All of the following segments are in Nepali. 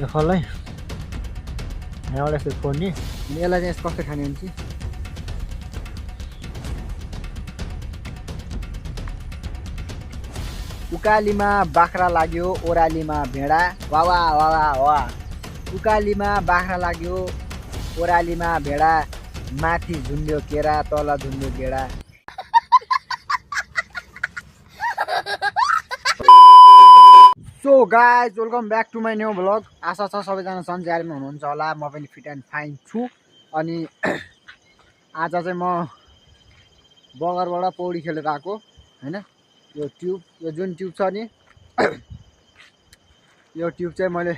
यो फल है यहाँबाट यसरी फोड्ने अनि यसलाई चाहिँ कसरी खाने हुन्छ उकालीमा बाख्रा लाग्यो ओरालीमा भेडा वा वा वा वा वा उकालीमा बाख्रा लाग्यो ओरालीमा भेडा माथि झुन्ड्यो केरा तल झुन्ड्यो गेडा so guys welcome back to my new vlog आशा छ सबैजना सन्चै हुनुहुन्छ होला म पनि फिट एन्ड फाइन छु अनि आज चाहिँ म बगरबाट पौडी खेलेर आएको हैन यो जुन ट्युब छ नि यो ट्युब चाहिँ मैले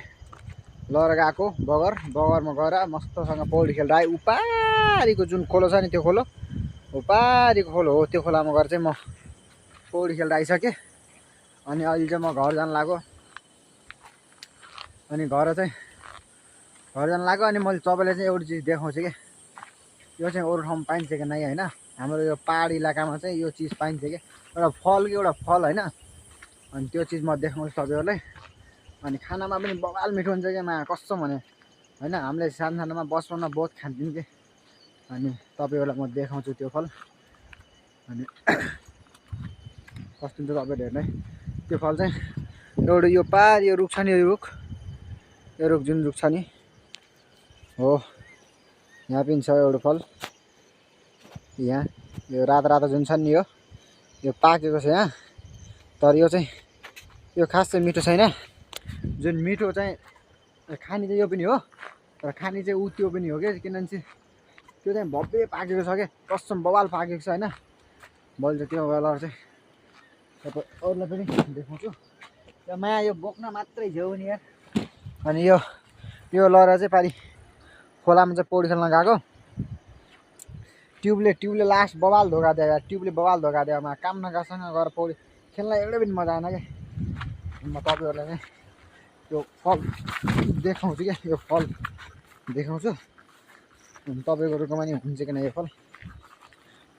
लिएर गएको बगरमा गएर मस्तसँग पौडी खेलेर आएँ उपारिको जुन खोलो छ नि त्यो खोलो उपारिको खोलो हो त्यो खोलामा गएर चाहिँ म पौडी खेलेर आइसकेँ अनि अहिले चाहिँ म घर जान लाग्यो अनि घर जान लाग्यो अनि मैले तपाईँलाई चाहिँ एउटा चिज देखाउँछु कि यो चाहिँ अरू ठाउँमा पाइन्छ कि नै हैन हाम्रो यो पहाडी इलाकामा चाहिँ यो चिज पाइन्छ कि एउटा फल हैन अनि त्यो चिज म देखाउँछु तपाईँहरूलाई अनि खानामा पनि बवाल मिठो हुन्छ कि मा कसम भने हैन हामीले सानोमा बचपनमा बहुत खान्थ्यौँ कि अनि तपाईँहरूलाई म देखाउँछु त्यो फल अनि कस्तो हुन्छ तपाईँहरू हेर्नु है त्यो फल चाहिँ एउटा यो पार यो रुख छ नि यो रुख जुन रुख छ नि हो यहाँ पनि छ एउटा फल यहाँ यो रातो जुन छ नि यो पाकेको छ यहाँ तर यो चाहिँ यो खास चाहिँ मिठो छैन जुन मिठो चाहिँ खाने चाहिँ यो पनि हो तर खाने चाहिँ ऊ त्यो पनि हो कि किनभने चाहिँ त्यो चाहिँ भव्य पाकेको छ क्या कसम बवाल पाकेको छ हैन मैले चाहिँ त्यो बेला चाहिँ तपाईँ अरूलाई पनि देखाउँछु यो माया यो बोक्न मात्रै झ्याउ नि यार अनि यो लहरा चाहिँ पारि खोलामा चाहिँ पौडी खेल्न गएको ट्युबले लास्ट बवाल धोका दियो यार ट्युबले बवाल धोका दियो मा काम नगासँग गएर पौडी खेल्न एउटै पनि मजा आएन क्या म तपाईँहरूलाई चाहिँ यो फल देखाउँछु क्या यो फल देखाउँछु अनि तपाईँको रुखमा नि हुन्छ कि यो फल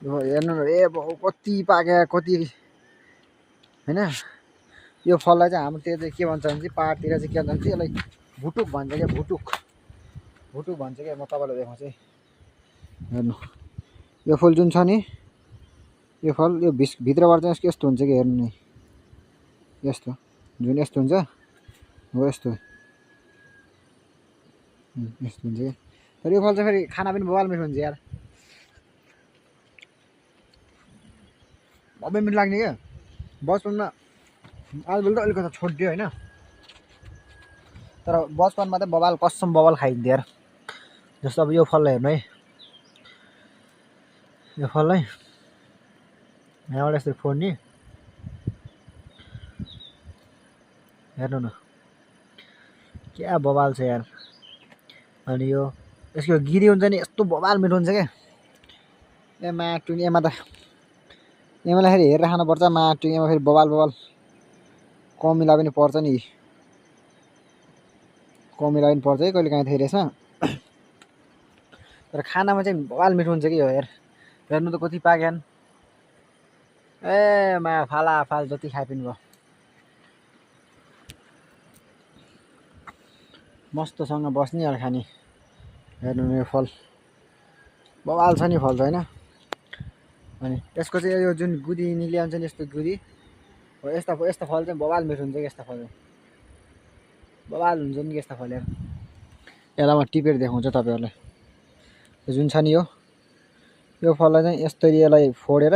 यो हेर्नु ए कति पाके कति हैन यो फललाई चाहिँ हाम्रोतिर चाहिँ के भन्छ भने चाहिँ पहाडतिर चाहिँ के भन्छ यसलाई भुटुक भन्छ क्या भुटुक भन्छ क्या म तपाईँलाई देखाउँछु हेर्नु यो फल जुन छ नि यो फल यो भित्रबाट चाहिँ यसको यस्तो हुन्छ कि हेर्नु नि यस्तो जुन यस्तो हुन्छ हो यस्तो हुन्छ क्या तर यो फल चाहिँ फेरि खाना पनि बवाल मिठो हुन्छ यार भव्य मिठो लाग्ने क्या बचपनमा आजभोलि त अलिकति छोडिदियो होइन तर बचपनमा चाहिँ बवाल कसम बवाल खाइन्थ्यो यार जस्तो अब यो फललाई हेर्नु है यो फललाई यहाँबाट यसरी फोड्ने हेर्नु न क्या बवाल छ यार अनि यो यसको गिरी हुन्छ नि यस्तो बवाल मिठो हुन्छ क्या ए माटुनी एमालाई फेरि हेरेर खानुपर्छ माटुनीमा फेरि बवाल कमिला पनि पर्छ नि कमिला पनि पर्छ है कहिले काहीँ थियो रहेछ तर खानामा चाहिँ बवाल मिठो हुन्छ कि यो हेर्नु त कति पाक्यान् ए मा फाल जति खाए पनि भयो मस्तसँग बस्ने और खाने हेर्नु यो फल बवाल छ नि फल छ होइन अनि यसको चाहिँ यो जुन गुदी निक्लिन्छ नि यस्तो गुदी हो यस्ता फल चाहिँ बवाल मिठो हुन्छ कि यस्ता फल बवाल हुन्छ नि यस्ता फल यसलाई म टिपेर देखाउँछु तपाईँहरूलाई जुन छ नि यो फललाई चाहिँ यस्तरी यसलाई फोडेर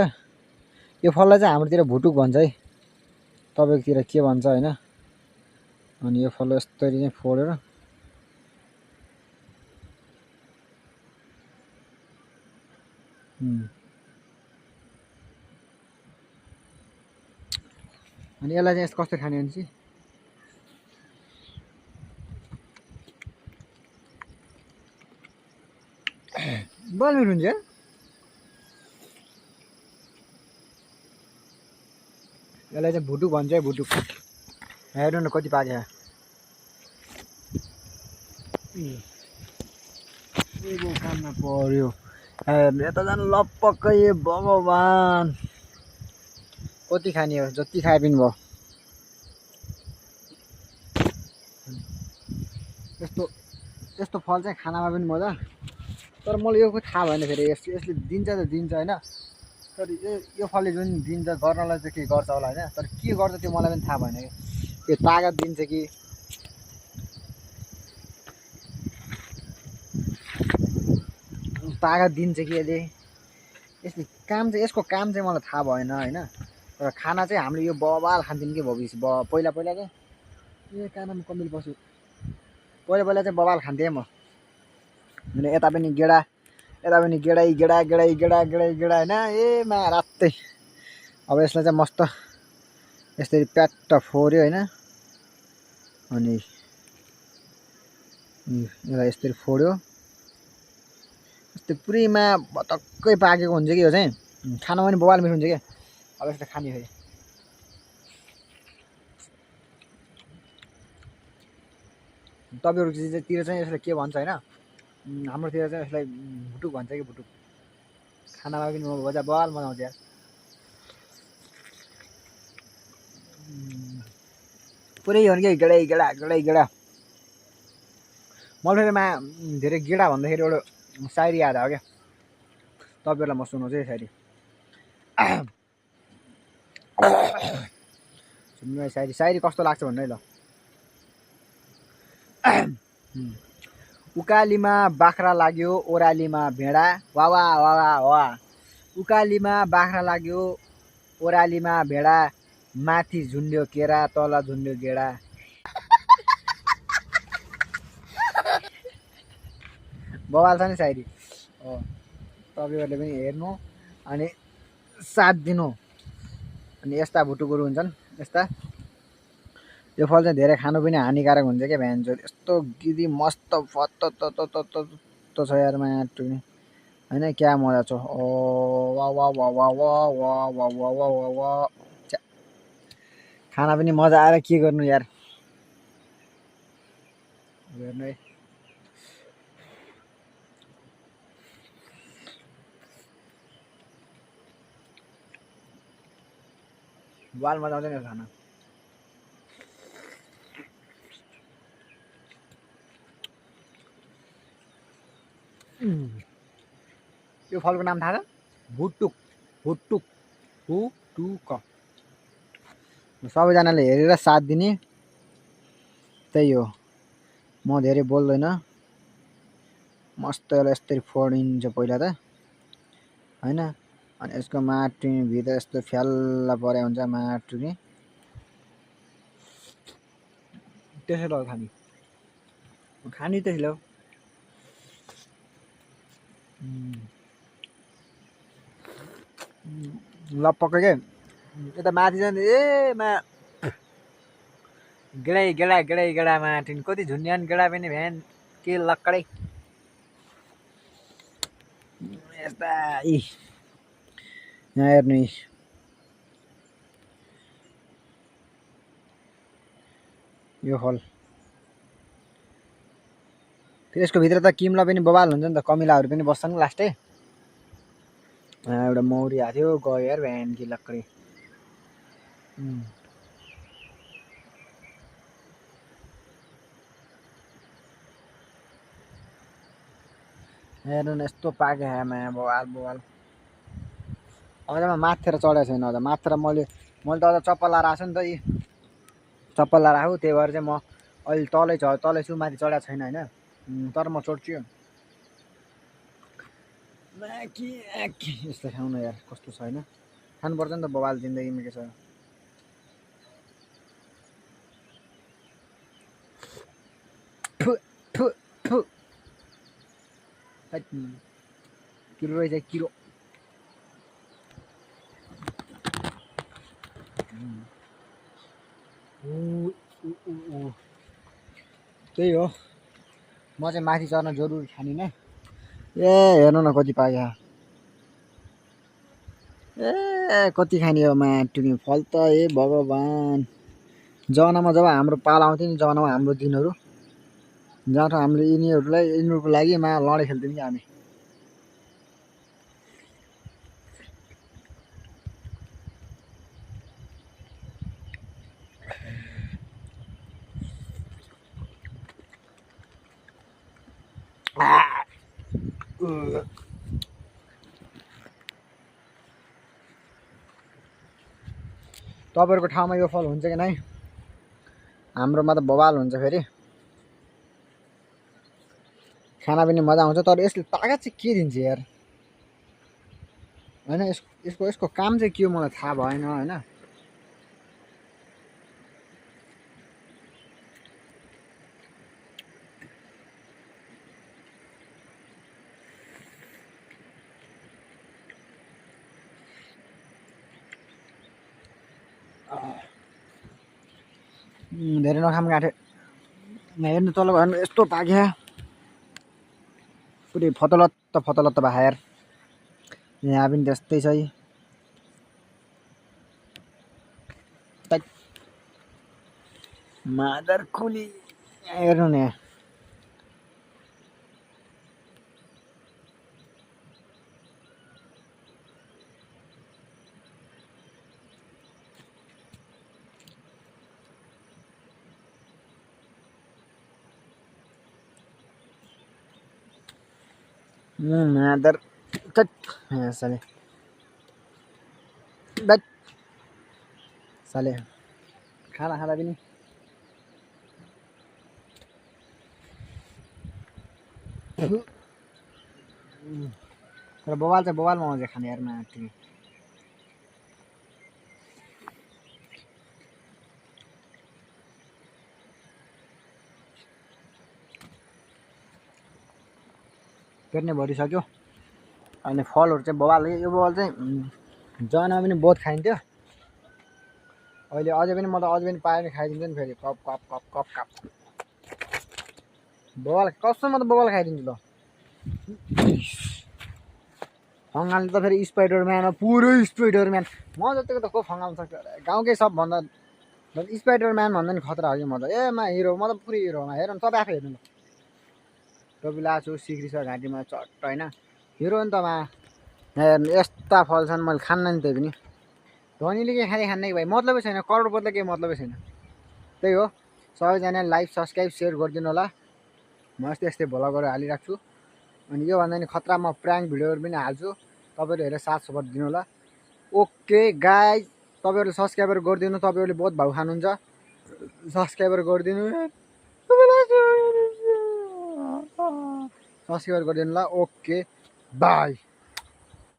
यो फललाई चाहिँ हाम्रोतिर भुटुक भन्छ है तपाईँकोतिर के भन्छ होइन अनि यो फल यस्तरी चाहिँ फोडेर अनि यसलाई चाहिँ कसरी खाने भने बल मिठो हुन्छ यसलाई चाहिँ भुटुक भन्छ है भुटुक हेर्नु न कति पाक्यो काममा पर्यो यता जानु लपक्कै भगवान् कति खाने हो जति खाए पनि भयो यस्तो यस्तो फल चाहिँ खानामा पनि मजा। तर मलाई यो थाहा भएन फेरि यसले दिन्छ त दिन्छ होइन, तर यो फलले जुन दिन्छ गर्नलाई चाहिँ के गर्छ होला होइन, तर के गर्छ त्यो मलाई पनि थाहा भएन कि यो तागत दिन्छ कि तागत दिन्छ कि यसले काम चाहिँ यसको काम चाहिँ मलाई थाहा भएन होइन। तर खाना चाहिँ हामीले यो बबाल खान्थ्यौँ कि भविष्य पहिला पहिला चाहिँ ए कानमा कमिल बस्यो पहिला पहिला चाहिँ बबाल खान्थेँ म। यता पनि गेडा यता पनि गेडै गेडा गेडै गेडा गेडै गेडा होइन ए मा रातै। अब यसलाई चाहिँ मस्त यसरी प्याट्ट फोर्यो होइन, अनि यसलाई यसरी फोड्यो यस्तै पुरैमा भतक्कै पाकेको हुन्छ कि यो चाहिँ खाना पनि बबाल मिठो हुन्छ क्या। अब यसलाई खाने फेरि तपाईँहरूतिर चाहिँ यसलाई के भन्छ होइन, हाम्रोतिर चाहिँ यसलाई भुटुक भन्छ कि भुटुक। खानामा पनि मजा बबाल मजा आउँछ यार। पुरै हो कि गेडै गेडा गेडै गेडा। मलाई फेरि धेरै गेडा भन्दाखेरि एउटा सायरी याद आयो क्या, तपाईँहरूलाई म सुनाउँछु है सायरी। सुन्नु है सायरी, सायरी कस्तो लाग्छ भन्नु है ल। उकालीमा बाख्रा लाग्यो ओह्रालीमा भेडा वा वा वा वा वा। उकालीमा बाख्रा लाग्यो ओह्रालीमा भेडा, माथि झुन्ड्यो केरा तल झुन्ड्यो गेडा। बवाल छ नि सायरी। तपाईँहरूले पनि हेर्नु अनि साथ दिनु। अनि यस्ता भुटुकहरू हुन्छन् यस्ता। यो फल चाहिँ धेरै खानु पनि हानिकारक हुन्छ क्या भ्यान्चो। यस्तो गिरी मस्त फत्त छ यार माटुनी होइन, क्या मजा छ। ओ वा वा वा वा वा वा वा वा वा वा वा। खाना पनि मजा आएर के गर्नु यार। हेर्नु है बाल मजा आउँछ नि खाना। यो फलको नाम थाहा छ? भुटुक भुटुक भुटुक। सबैजनाले हेरेर साथ दिने त्यही हो, म धेरै बोल्दैन। मस्त यसलाई यस्तरी फोडिन्छ पहिला त होइन, अनि यसको माटुनी भित्र यस्तो फ्याल्ला परे हुन्छ माटुनी, त्यसैले हो खाने खाने त्यसैले हो। ल पक्कै के यता माथि जान्छ ए मा गेडै गेडा गेडै गेडा माटुनी कति झुन्ड्यान गेडा पनि भ्यान के लक्कडै यस्ता। यहाँ हेर्नु यो फल फेरि यसको भित्र त किम्ला पनि बबाल हुन्छ नि त, कमिलाहरू पनि बस्छन् लास्टै। एउटा मौरी आएको थियो गयो यार भ्यान कि लक्कडै। हेर्नु न यस्तो पाके खाएमा बवाल बवाल। अझ म माथितिर चढेको छैन, अझ माथितिर मैले त अझ चप्पल लाएर आएको छु नि त, यी चप्पल लाएर आएको त्यही भएर चाहिँ म अहिले तलै छु, माथि चढेको छैन होइन। तर म चढ्छु यस्तो खाउँ न यार कस्तो छ होइन, खानुपर्छ नि त बवाल जिन्दगीमा के छ। किरो रहेछ किरो। त्यही हो, म चाहिँ माथि चढ्न जरुरी खानिनँ। ए हेर्नु न कति पाक्यो ए कति खाने हो माटुनी फल त ए भगवान्। जमानामा जब हाम्रो पाला आउँथ्यो नि, जमानामा हाम्रो दिनहरू जहाँ हामीले यिनीहरूको लागि लडाइँ खेल्थ्यौँ कि हामी। तपाईँहरूको ठाउँमा यो फल हुन्छ कि नै? हाम्रोमा त बवाल हुन्छ फेरि। खाना पनि मजा आउँछ, तर यसले तागत चाहिँ के दिन्छ यार होइन? यसको काम चाहिँ के हो मलाई थाहा भएन होइन। धेरै नखाम गाँठे हेर्नु तल हेर्नु यस्तो पाक्या पुरै फतलत्त भयो यार। यहाँ पनि त्यस्तै छ है। मादर खुली हेर्नु न यहाँ। मादर साले साले खाँदा पनि तर बवाल चाहिँ बवालमा आउँछ खाने यार माथि। पेट नै भरिसक्यो। अनि फलहरू चाहिँ बवाल। यो बवाल चाहिँ जनमा पनि बहुत खाइन्थ्यो। अहिले अझै पनि म त अझै पनि पायो भने खाइदिन्छु नि फेरि cup cup cup cup cup. बवाल कसम म त बवाल खाइदिन्छु ल। फङ्गाल्नु त फेरि स्पाइडरम्यान हो, पुरै स्पाइडरम्यान। म जतिको त को फङ्गाल्नु सक्छ गाउँकै सबभन्दा स्पाइडरम्यान भन्दा नि खतरा हो कि म त। हिरो म त पुरै हिरो हेर न तपाईँ आफै हेर्नु न। टोपी लगाएको छु, सिक्री छ घाँटीमा चट्ट होइन, हिरो नि त हेर्नु यस्ता फल छन्। मैले खान्न नि त्यही पनि। धनीले के खाने कि भाइ मतलबै छैन, करोडपतिले केही मतलबै छैन। त्यही हो, सबैजनाले लाइक सब्सक्राइब सेयर गरिदिनु होला। म यस्तै भ्लगहरू हालिरहेको छु। अनि योभन्दा नि खतरा म प्राङ्क भिडियोहरू पनि हाल्छु, तपाईँहरू हेरेर साथ सपोर्ट दिनु होला। ओके गाइज, तपाईँहरूले सब्सक्राइबर गरिदिनु। तपाईँहरूले बहुत भाउ खानुहुन्छ, सब्सक्राइबर गरिदिनु, सब्सक्राइबर गरिदिनु ल। Okay by.